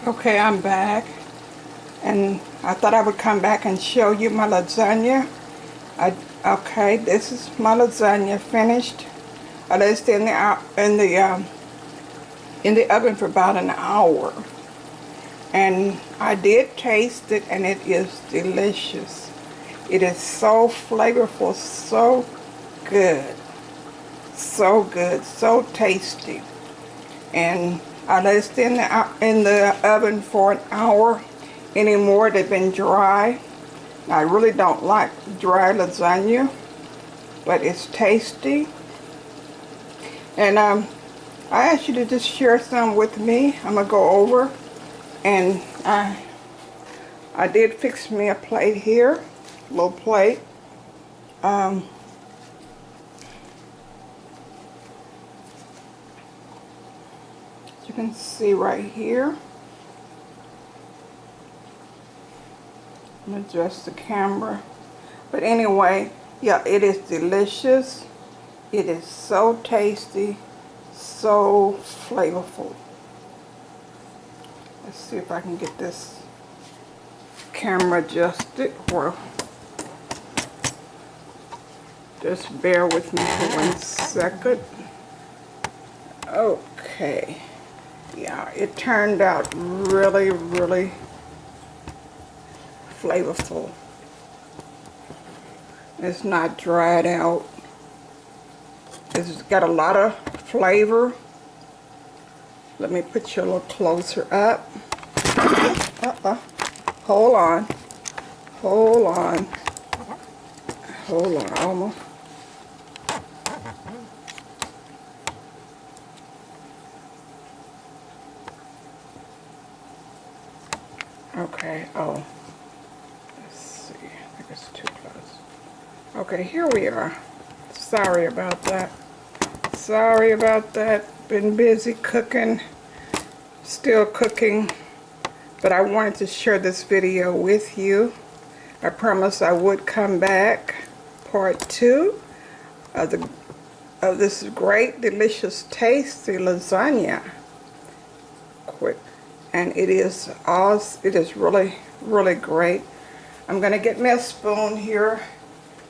Okay, I'm back, and I thought I would come back and show you my lasagna. Okay, this is my lasagna finished. I let it in the oven for about an hour, and I did taste it, and it is delicious. It is so flavorful, so good, so tasty. And I let it stay in the oven for an hour. Anymore, they've been dry. I really don't like dry lasagna, but it's tasty. And I asked you to just share some with me. I'm gonna go over, and I did fix me a plate here, a little plate. Um, as you can see right here. I'm gonna adjust the camera. But anyway, yeah, it is delicious. It is so tasty, so flavorful. Let's see if I can get this camera adjusted. Or just bear with me for 1 second. Okay. Yeah, it turned out really, really flavorful. It's not dried out. It's got a lot of flavor. Let me put you a little closer up. Hold on. Hold on. Hold on. Almost. Okay. Oh. Let's see. I think it's too close. Okay, here we are. Sorry about that. Sorry about that. Been busy cooking. Still cooking. But I wanted to share this video with you. I promised I would come back. Part 2 of this great, delicious, tasty lasagna. Quick. And it is awesome. It is really, really great. I'm going to get me a spoon here,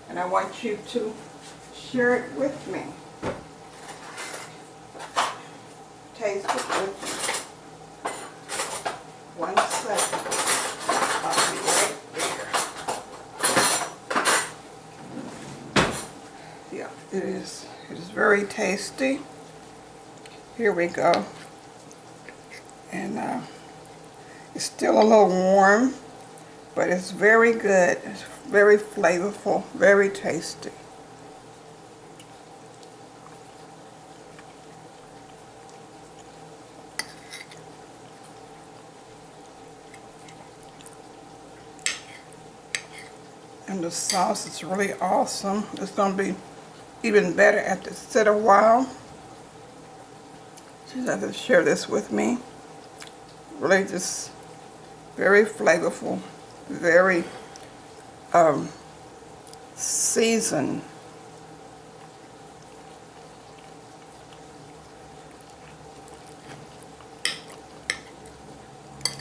and I want you to share it with me. Taste it with me. 1 second. I'll be right there. Yeah, it is. It is very tasty. Here we go. And it's still a little warm, but it's very good. It's very flavorful, very tasty. And the sauce is really awesome. It's going to be even better after it sit a while. She's going to share this with me. Really just very flavorful, very seasoned.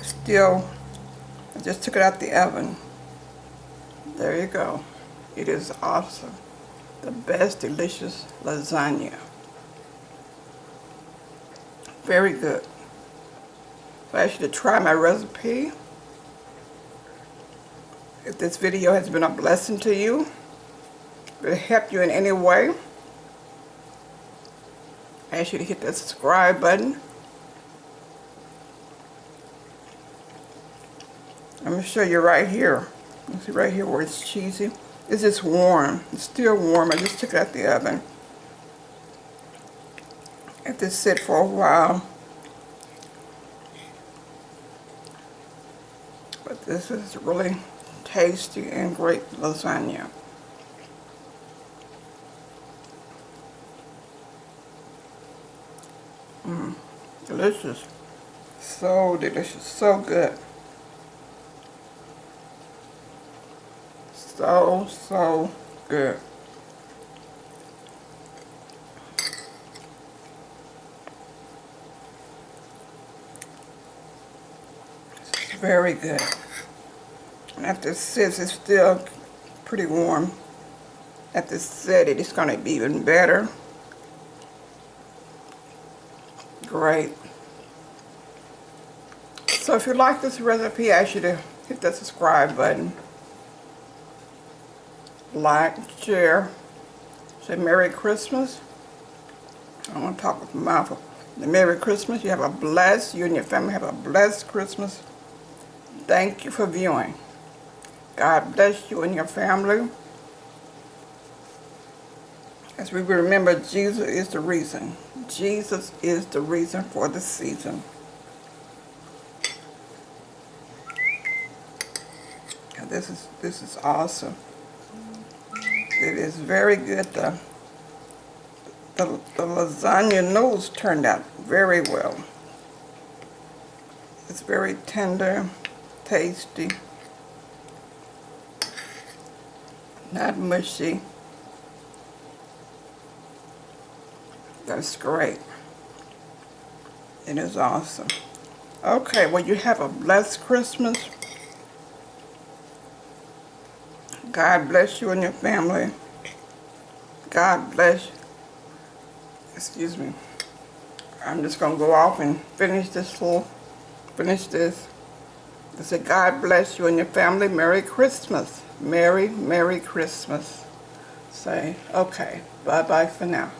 Still, I just took it out the oven. There you go. It is awesome. The best delicious lasagna. Very good. So I ask you to try my recipe. If this video has been a blessing to you, if it helped you in any way, I ask you to hit that subscribe button. I'm going to show you right here. You see right here where it's cheesy. It's just warm. It's still warm. I just took it out the oven. Let this sit for a while. But this is really tasty and great lasagna. Delicious. So delicious. So good. So good. Very good. And after it sits, it's still pretty warm. After it set it, it's going to be even better. Great. So if you like this recipe, I ask you to hit the subscribe button. Like, share. Say Merry Christmas. I want to talk with my mouth. Merry Christmas. You and your family have a blessed Christmas. Thank you for viewing. God bless you and your family. As we remember, Jesus is the reason. Jesus is the reason for the season. And this is awesome. It is very good. The lasagna noodles turned out very well. It's very tender, tasty, not mushy. That's great. It is awesome. Okay, well, you have a blessed Christmas. God bless you and your family. God bless. Excuse me. I'm just going to go off and finish this. I say God bless you and your family. Merry Christmas. Merry Christmas. Say, okay, bye-bye for now.